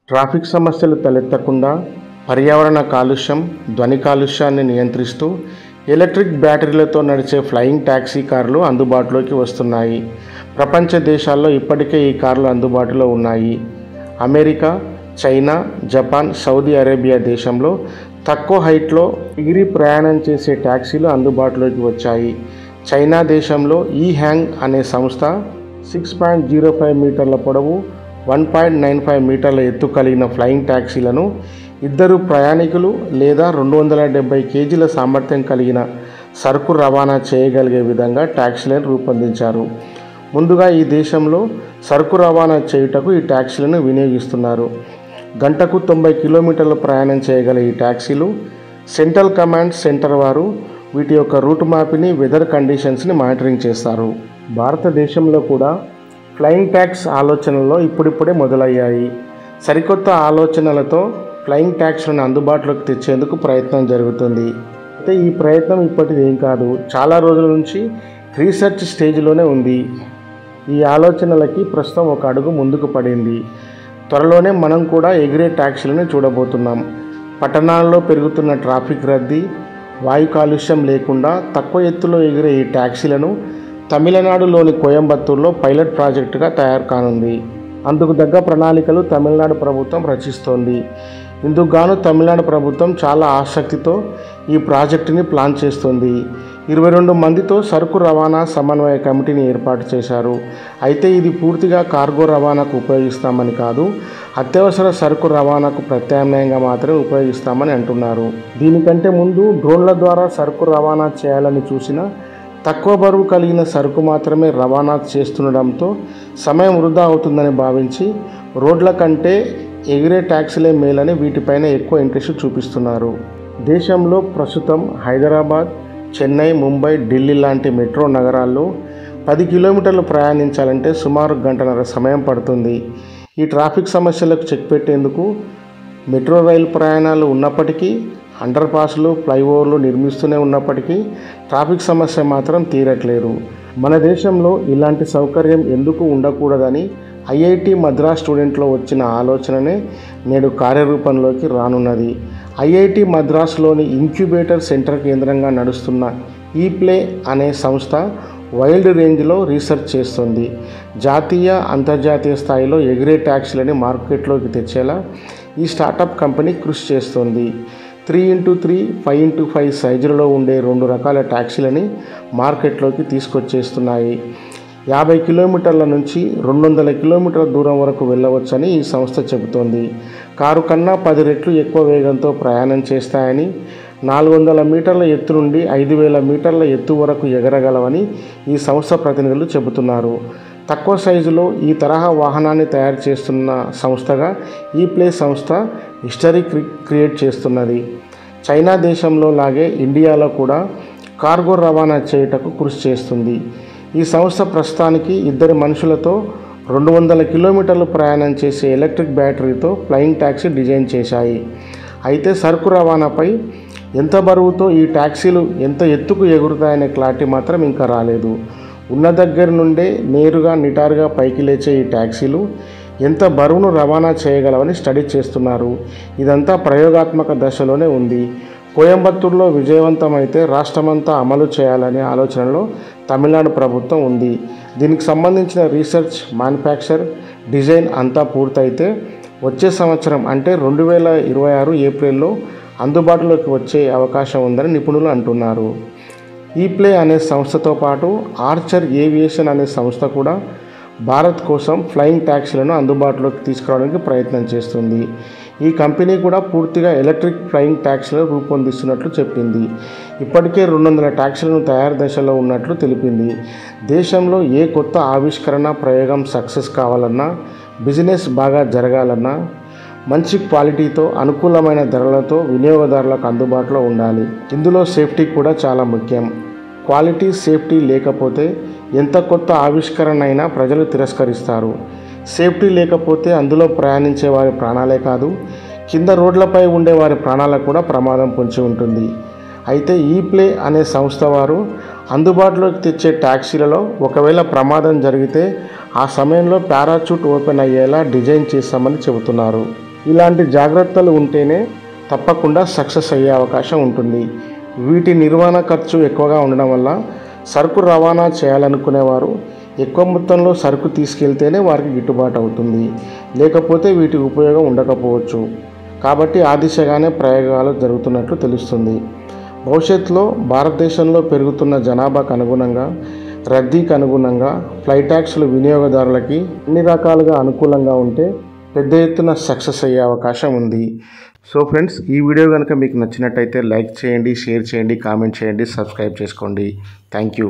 Traffic సమస్యలు తలెత్తకుండా పర్యావరణ కాలుష్యం, ధ్వని కాలుష్యాన్ని నియంత్రిస్తూ ఎలక్ట్రిక్ బ్యాటరీలతో నడిచే ఫ్లయింగ్ ట్యాక్సీ కార్లు అందుబాటులోకి వస్తున్నాయి. ప్రపంచ దేశాల్లో ఇప్పటికే ఈ కార్లు అందుబాటులో ఉన్నాయి. America, China, Japan, Saudi Arabia దేశంలో తక్కువ హైట్లో ఎగిరి ప్రయాణం చేసే ట్యాక్సీలు అందుబాటులోకి వచ్చాయి. చైనా దేశంలో ఈ హ్యాంగ్ అనే సంస్థ 6.05 మీటర్ల పొడవు, 1.95 మీటర్ల ఎత్తు కలిగిన ఫ్లయింగ్ ట్యాక్సీలను ఇద్దరు ప్రయాణికులు లేదా 270 కేజీల సామర్థ్యం కలిగిన సరుకు రవాణా చేయగలిగే విధంగా ట్యాక్సీలను రూపొందించారు. ముందుగా ఈ దేశంలో సరుకు రవాణా చేయుటకు ఈ ట్యాక్సీలను వినియోగిస్తున్నారు. గంటకు 90 కిలోమీటర్ల ప్రయాణం చేయగల ఈ ట్యాక్సీలు సెంట్రల్ కమాండ్ సెంటర్ వారు వీటి యొక్క రూట్ మ్యాప్ని, వెదర్ కండిషన్స్ని మానిటరింగ్ చేస్తారు. భారతదేశంలో కూడా ఫ్లయింగ్ ట్యాక్స్ ఆలోచనలో ఇప్పుడిప్పుడే మొదలయ్యాయి. సరికొత్త ఆలోచనలతో ఫ్లయింగ్ ట్యాక్సీలను అందుబాటులోకి తెచ్చేందుకు ప్రయత్నం జరుగుతుంది. అయితే ఈ ప్రయత్నం ఇప్పటిది ఏం కాదు, చాలా రోజుల నుంచి రీసెర్చ్ స్టేజ్లోనే ఉంది. ఈ ఆలోచనలకి ప్రస్తుతం ఒక అడుగు ముందుకు పడింది. త్వరలోనే మనం కూడా ఎగిరే ట్యాక్సీలను చూడబోతున్నాం. పట్టణాల్లో పెరుగుతున్న ట్రాఫిక్ రద్దీ, వాయు కాలుష్యం లేకుండా తక్కువ ఎత్తులో ఎగిరే ఈ ట్యాక్సీలను తమిళనాడులోని కోయంబత్తూరులో పైలట్ ప్రాజెక్టుగా తయారు కానుంది. అందుకు తగ్గ ప్రణాళికలు తమిళనాడు ప్రభుత్వం రచిస్తోంది. ఇందుకు గాను తమిళనాడు ప్రభుత్వం చాలా ఆసక్తితో ఈ ప్రాజెక్టుని ప్లాన్ చేస్తుంది. 22 మందితో సరుకు రవాణా సమన్వయ కమిటీని ఏర్పాటు చేశారు. అయితే ఇది పూర్తిగా కార్గో రవాణాకు ఉపయోగిస్తామని కాదు, అత్యవసర సరుకు రవాణాకు ప్రత్యామ్నాయంగా మాత్రమే ఉపయోగిస్తామని అంటున్నారు. దీనికంటే ముందు డ్రోన్ల ద్వారా సరుకు రవాణా చేయాలని చూసిన తక్కువ బరువు కలిగిన సరుకు మాత్రమే రవాణా చేస్తుండడంతో సమయం వృధా అవుతుందని భావించి రోడ్ల కంటే ఎగిరే ట్యాక్సీలే మేలని వీటిపైన ఎక్కువ ఇంట్రెస్ట్ చూపిస్తున్నారు. దేశంలో ప్రస్తుతం హైదరాబాద్, చెన్నై, ముంబై, ఢిల్లీ లాంటి మెట్రో నగరాల్లో 10 కిలోమీటర్లు ప్రయాణించాలంటే సుమారు గంటన్నర సమయం పడుతుంది. ఈ ట్రాఫిక్ సమస్యలకు చెక్ పెట్టేందుకు మెట్రో రైలు ప్రయాణాలు ఉన్నప్పటికీ, అండర్ పాస్లు, ఫ్లైఓవర్లు నిర్మిస్తూనే ఉన్నప్పటికీ ట్రాఫిక్ సమస్య మాత్రం తీరట్లేదు. మన దేశంలో ఇలాంటి సౌకర్యం ఎందుకు ఉండకూడదని ఐఐటి మద్రాస్ స్టూడెంట్లో వచ్చిన ఆలోచననే నేడు కార్యరూపంలోకి రానున్నది. ఐఐటి మద్రాస్లోని ఇంక్యుబేటర్ సెంటర్ కేంద్రంగా నడుస్తున్న ఈప్లే అనే సంస్థ వైల్డ్ రేంజ్లో రీసెర్చ్ చేస్తుంది. జాతీయ, అంతర్జాతీయ స్థాయిలో ఎగిరే ట్యాక్సీలని మార్కెట్లోకి తెచ్చేలా ఈ స్టార్టప్ కంపెనీ కృషి చేస్తుంది. 3x3, 5x5 సైజులలో ఉండే 2 రకాల ట్యాక్సీలని మార్కెట్లోకి తీసుకొచ్చేస్తున్నాయి. 50 కిలోమీటర్ల నుంచి 200 కిలోమీటర్ల దూరం వరకు వెళ్ళవచ్చని ఈ సంస్థ చెబుతోంది. కారు కన్నా 10 రెట్లు ఎక్కువ వేగంతో ప్రయాణం చేస్తాయని, 400 మీటర్ల ఎత్తు నుండి 5000 మీటర్ల ఎత్తు వరకు ఎగరగలవని ఈ సంస్థ ప్రతినిధులు చెబుతున్నారు. తక్కువ సైజులో ఈ తరహా వాహనాన్ని తయారు చేస్తున్న సంస్థగా ఈప్లే సంస్థ హిస్టరీ క్రియేట్ చేస్తున్నది. చైనా దేశంలో లాగే ఇండియాలో కూడా కార్గో రవాణా చేయుటకు కృషి చేస్తుంది. ఈ సంస్థ ప్రస్తుతానికి 2 మనుషులతో 200 కిలోమీటర్లు ప్రయాణం చేసే ఎలక్ట్రిక్ బ్యాటరీతో ఫ్లయింగ్ ట్యాక్సీ డిజైన్ చేశాయి. అయితే సరుకు రవాణాపై ఎంత బరువుతో ఈ ట్యాక్సీలు ఎంత ఎత్తుకు ఎగురుతాయనే క్లారిటీ మాత్రం ఇంకా రాలేదు. ఉన్న దగ్గర నుండే నేరుగా నిటారుగా పైకి లేచే ఈ ట్యాక్సీలు ఎంత బరువును రవాణా చేయగలవని స్టడీ చేస్తున్నారు. ఇదంతా ప్రయోగాత్మక దశలోనే ఉంది. కోయంబత్తూరులో విజయవంతమైతే రాష్ట్రమంతా అమలు చేయాలనే ఆలోచనలో తమిళనాడు ప్రభుత్వం ఉంది. దీనికి సంబంధించిన రీసెర్చ్, మ్యానుఫ్యాక్చర్, డిజైన్ అంతా పూర్తయితే వచ్చే సంవత్సరం అంటే 2026 ఏప్రిల్లో అందుబాటులోకి వచ్చే అవకాశం ఉందని నిపుణులు అంటున్నారు. ఈప్లే అనే సంస్థతో పాటు ఆర్చర్ ఏవియేషన్ అనే సంస్థ కూడా భారత్ కోసం ఫ్లయింగ్ ట్యాక్సీలను అందుబాటులోకి తీసుకురావడానికి ప్రయత్నం చేస్తుంది. ఈ కంపెనీ కూడా పూర్తిగా ఎలక్ట్రిక్ ఫ్లయింగ్ ట్యాక్సీలను రూపొందిస్తున్నట్లు చెప్పింది. ఇప్పటికే 200 ట్యాక్సీలను తయారు దశలో ఉన్నట్లు తెలిపింది. దేశంలో ఏ కొత్త ఆవిష్కరణ, ప్రయోగం సక్సెస్ కావాలన్నా, బిజినెస్ బాగా జరగాలన్నా మంచి క్వాలిటీతో, అనుకూలమైన ధరలతో వినియోగదారులకు అందుబాటులో ఉండాలి. ఇందులో సేఫ్టీ కూడా చాలా ముఖ్యం. క్వాలిటీ, సేఫ్టీ లేకపోతే ఎంత కొత్త ఆవిష్కరణ అయినా ప్రజలు తిరస్కరిస్తారు. సేఫ్టీ లేకపోతే అందులో ప్రయాణించే వారి ప్రాణాలే కాదు, కింద రోడ్లపై ఉండే వారి ప్రాణాలకు కూడా ప్రమాదం పొంచి ఉంటుంది. అయితే ఈప్లే అనే సంస్థ వారు అందుబాటులోకి తెచ్చే ట్యాక్సీలలో ఒకవేళ ప్రమాదం జరిగితే ఆ సమయంలో పారాచూట్ ఓపెన్ అయ్యేలా డిజైన్ చేస్తామని చెబుతున్నారు. ఇలాంటి జాగ్రత్తలు ఉంటేనే తప్పకుండా సక్సెస్ అయ్యే అవకాశం ఉంటుంది. వీటి నిర్వహణ ఖర్చు ఎక్కువగా ఉండడం వల్ల సరుకు రవాణా చేయాలనుకునేవారు ఎక్కువ మొత్తంలో సరుకు తీసుకెళ్తేనే వారికి గిట్టుబాటు అవుతుంది, లేకపోతే వీటి ఉపయోగం ఉండకపోవచ్చు. కాబట్టి ఆ దిశగానే ప్రయోగాలు జరుగుతున్నట్లు తెలుస్తుంది. భవిష్యత్తులో భారతదేశంలో పెరుగుతున్న జనాభాకు అనుగుణంగా, రద్దీకి అనుగుణంగా ఫ్లైట్ ట్యాక్స్లు వినియోగదారులకి అన్ని రకాలుగా అనుకూలంగా ఉంటే పెద్ద ఎత్తున సక్సెస్ అయ్యే అవకాశం ఉంది. సో ఫ్రెండ్స్, ఈ వీడియో కనుక మీకు నచ్చినట్టయితే లైక్ చేయండి, షేర్ చేయండి, కామెంట్ చేయండి, సబ్స్క్రైబ్ చేసుకోండి. Thank you.